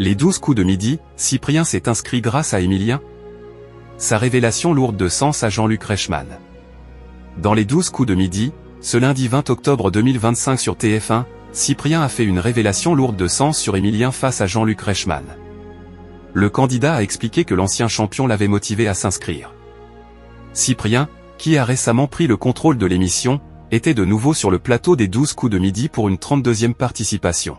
Les 12 coups de midi, Cyprien s'est inscrit grâce à Emilien. Sa révélation lourde de sens à Jean-Luc Reichmann. Dans les 12 coups de midi, ce lundi 20 octobre 2025 sur TF1, Cyprien a fait une révélation lourde de sens sur Emilien face à Jean-Luc Reichmann. Le candidat a expliqué que l'ancien champion l'avait motivé à s'inscrire. Cyprien, qui a récemment pris le contrôle de l'émission, était de nouveau sur le plateau des 12 coups de midi pour une 32e participation.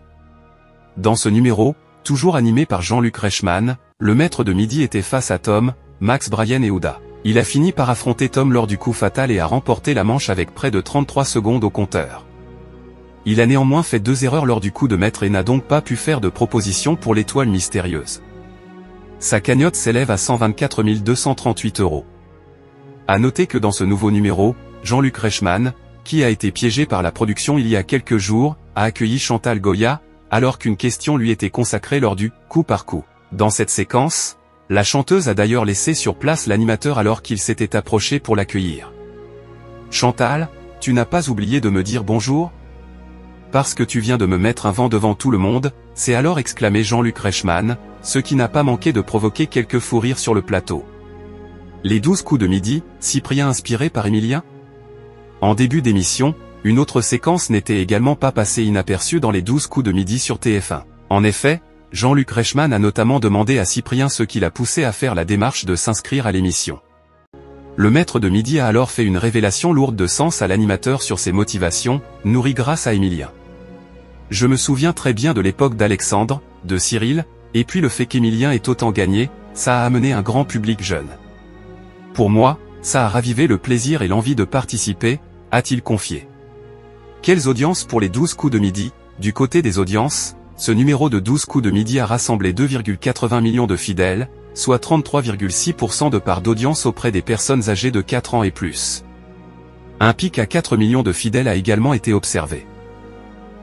Dans ce numéro, toujours animé par Jean-Luc Reichmann, le maître de midi était face à Tom, Max, Brian et Ouda. Il a fini par affronter Tom lors du coup fatal et a remporté la manche avec près de 33 secondes au compteur. Il a néanmoins fait 2 erreurs lors du coup de maître et n'a donc pas pu faire de proposition pour l'étoile mystérieuse. Sa cagnotte s'élève à 124 238 €. À noter que dans ce nouveau numéro, Jean-Luc Reichmann, qui a été piégé par la production il y a quelques jours, a accueilli Chantal Goya, alors qu'une question lui était consacrée lors du « coup par coup ». Dans cette séquence, la chanteuse a d'ailleurs laissé sur place l'animateur alors qu'il s'était approché pour l'accueillir. « Chantal, tu n'as pas oublié de me dire bonjour ? Parce que tu viens de me mettre un vent devant tout le monde », s'est alors exclamé Jean-Luc Reichmann, ce qui n'a pas manqué de provoquer quelques fous rires sur le plateau. Les 12 coups de midi, Cyprien inspiré par Emilien ? En début d'émission, une autre séquence n'était également pas passée inaperçue dans les 12 coups de midi sur TF1. En effet, Jean-Luc Reichmann a notamment demandé à Cyprien ce qui l'a poussé à faire la démarche de s'inscrire à l'émission. Le maître de midi a alors fait une révélation lourde de sens à l'animateur sur ses motivations, nourries grâce à Emilien. « Je me souviens très bien de l'époque d'Alexandre, de Cyril, et puis le fait qu'Emilien ait autant gagné, ça a amené un grand public jeune. Pour moi, ça a ravivé le plaisir et l'envie de participer », a-t-il confié. Quelles audiences pour les 12 coups de midi? Du côté des audiences, ce numéro de 12 coups de midi a rassemblé 2,80 millions de fidèles, soit 33,6% de part d'audience auprès des personnes âgées de 4 ans et plus. Un pic à 4 millions de fidèles a également été observé.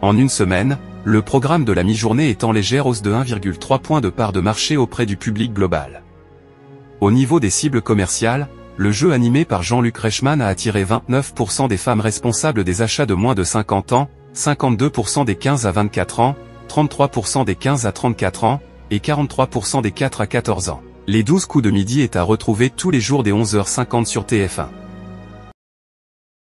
En une semaine, le programme de la mi-journée est en légère hausse de 1,3 point de part de marché auprès du public global. Au niveau des cibles commerciales, le jeu animé par Jean-Luc Reichmann a attiré 29% des femmes responsables des achats de moins de 50 ans, 52% des 15 à 24 ans, 33% des 15 à 34 ans, et 43% des 4 à 14 ans. Les 12 coups de midi est à retrouver tous les jours dès 11h50 sur TF1.